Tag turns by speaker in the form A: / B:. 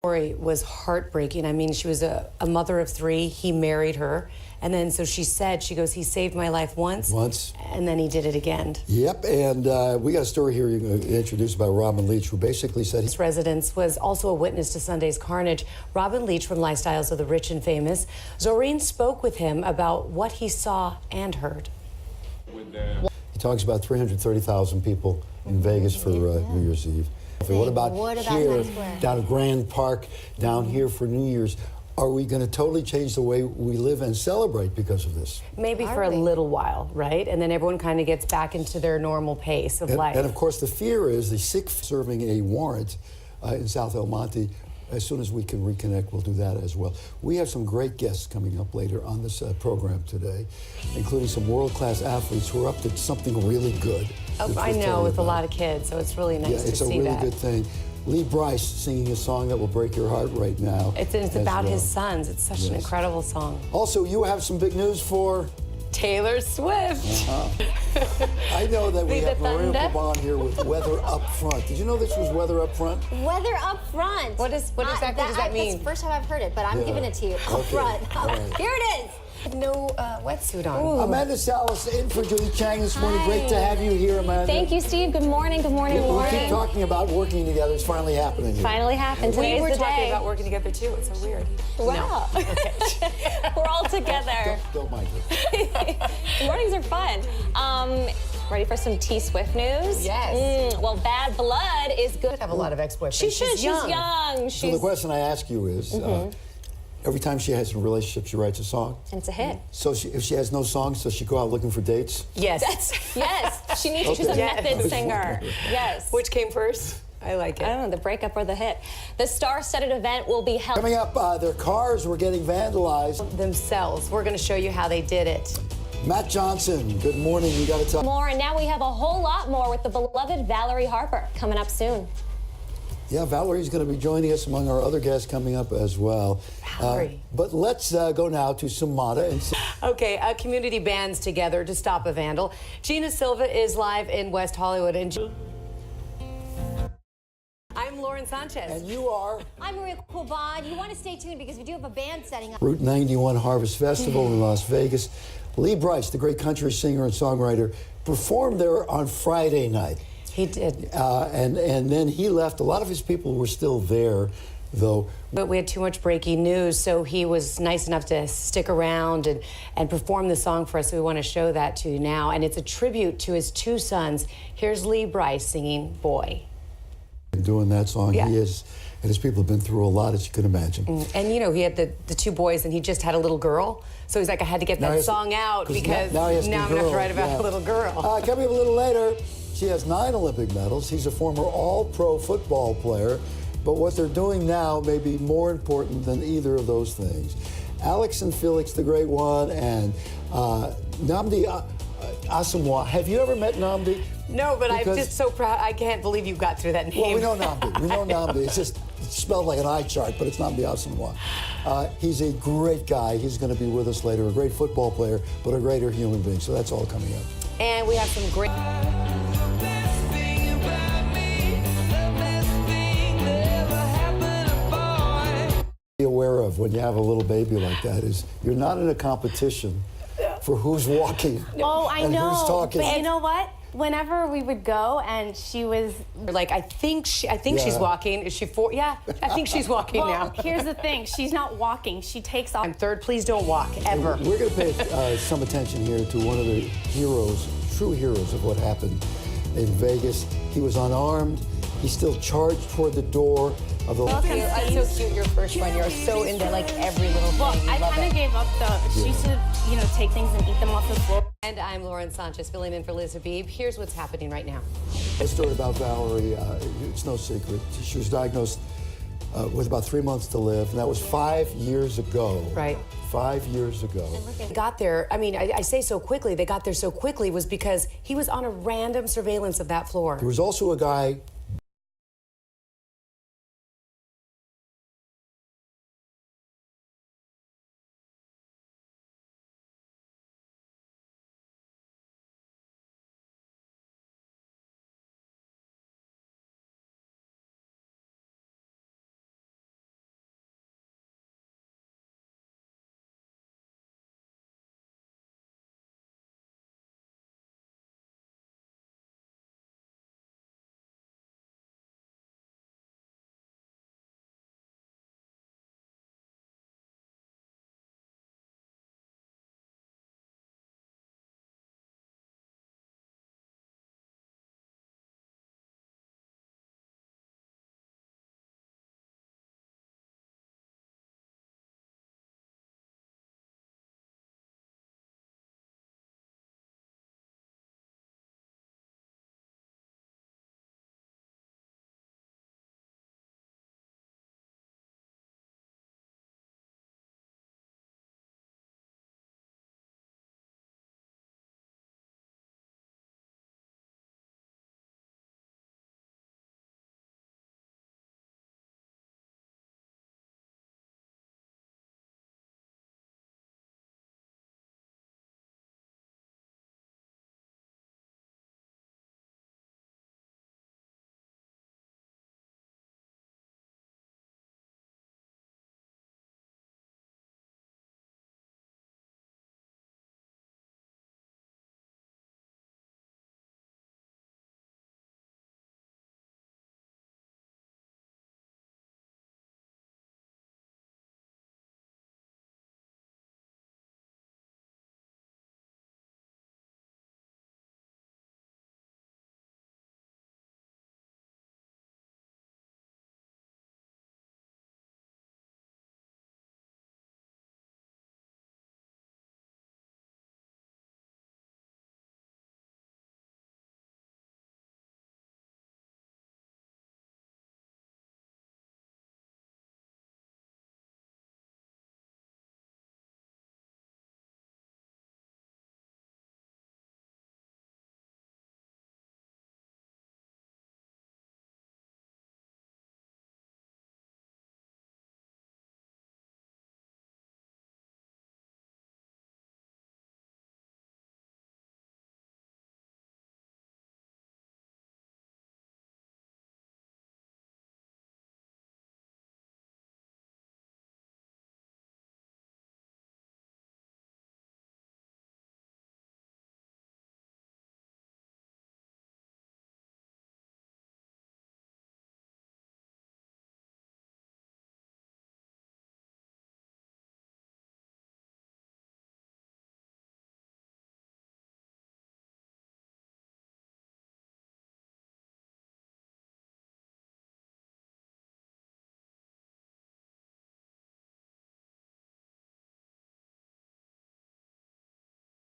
A: Story was heartbreaking. I mean, she was a mother of three. He married her. And then, so she said, she goes, he saved my life once. And then he did it again.
B: Yep, and we got a story here introduced by Robin Leach, who basically said...
A: His residence was also a witness to Sunday's carnage. Robin Leach from Lifestyles of the Rich and Famous. Zoreen spoke with him about what he saw and heard.
B: He talks about 330,000 people in Vegas for New Year's Eve. What about here, down at Grand Park, down here for New Year's? Are we going to totally change the way we live and celebrate because of this?
A: Maybe for a little while, right? And then everyone kind of gets back into their normal pace of life.
B: And of course, the fear is the sick serving a warrant in South El Monte. As soon as we can reconnect, we'll do that as well. We have some great guests coming up later on this program today, including some world-class athletes who are up to something really good.
A: Oh, I know, with a lot of kids, so it's really nice to see that.
B: It's a really good thing. Lee Brice singing a song that will break your heart right now.
A: It's about his sons. It's such an incredible song.
B: Also, you have some big news for...
A: Taylor Swift.
B: I know that we have Maria Pabon here with Weather Up Front. Did you know this was Weather Up Front?
C: Weather Up Front.
A: What exactly does that mean?
C: That's the first time I've heard it, but I'm giving it to you. Up front. Right. Here it is.
A: No wetsuit on.
C: Ooh.
B: Amanda Salas in for Julie Chang this morning. Great to have you here, Amanda.
D: Thank you, Steve. Good morning. Good morning, Lauren.
B: We keep talking about working together. It's finally happening here.
D: Finally happened. Today's
A: we were
D: the
A: talking
D: day.
A: about working together, too. It's so weird.
D: Wow.
A: No. Okay.
D: We're all together.
B: Don't mind it.
D: Mornings are fun. Ready for some T Swift news?
A: Yes.
D: Well, Bad Blood is good.
A: Have a lot of ex-boyfriends.
D: She should. She's young.
B: So the question I ask you is, every time she has a relationship, she writes a song?
D: And it's a hit.
B: So if she has no songs, does she go out looking for dates?
A: Yes.
D: Yes. She needs to. She's a method singer. Yes.
A: Which came first? I like it.
D: I don't know, the breakup or the hit. The star-studded event will be held.
B: Coming up, their cars were getting vandalized.
A: Themselves. We're going to show you how they did it.
B: Matt Johnson, good morning. You got to tell
D: More, and now we have a whole lot more with the beloved Valerie Harper coming up soon.
B: Yeah, Valerie's going to be joining us among our other guests coming up as well.
A: Valerie.
B: But let's go now to Samada. And
A: okay, a community bands together to stop a vandal. Gina Silva is live in West Hollywood. And I'm Lauren Sanchez.
B: And you are?
C: I'm Maria Pabon. You want to stay tuned because we do have a band setting up.
B: Route 91 Harvest Festival in Las Vegas. Lee Brice, the great country singer and songwriter, performed there on Friday night.
A: He did.
B: And then he left. A lot of his people were still there, though.
A: But we had too much breaking news, so he was nice enough to stick around and perform the song for us. So we want to show that to you now. And it's a tribute to his two sons. Here's Lee Brice singing Boy.
B: Doing that song, he is, and his people have been through a lot, as you can imagine.
A: And you know, he had the two boys, and he just had a little girl. So he's like, I had to get that song out because now I'm going to have to write about a little girl.
B: Coming up a little later, she has 9 Olympic medals. He's a former all-pro football player. But what they're doing now may be more important than either of those things. Alex and Felix, the great one, and Nnamdi Asomugha. Have you ever met Nnamdi?
A: No, but I'm just so proud. I can't believe you got through that name.
B: Well, we know Nnamdi. We know Nnamdi. It's just spelled like an eye chart, but it's Nnamdi Asomugha. He's a great guy. He's going to be with us later. A great football player, but a greater human being. So that's all coming up.
A: And we have some great...
B: Be aware of when you have a little baby like that is you're not in a competition for who's walking and who's talking.
E: But you know what? Whenever we would go and she was
A: like, I think she's walking. Is she four? Yeah, I think she's walking now.
E: Here's the thing. She's not walking. She takes off.
A: I'm third. Please don't walk, ever.
B: We're going to pay some attention here to one of the heroes, true heroes of what happened in Vegas. He was unarmed. He still charged toward the door of the...
A: That's so cute, your first one. You're so into, like, every little thing.
E: Well, I kind of gave up the... She should, you know, take things and eat them off the floor.
A: And I'm Lauren Sanchez, filling in for Liz Habib. Here's what's happening right now.
B: The story about Valerie, it's no secret. She was diagnosed with about 3 months to live, and that was 5 years ago.
A: Right.
B: 5 years ago.
A: They got there, I mean, I say so quickly, they got there so quickly was because he was on a random surveillance of that floor.
B: There was also a guy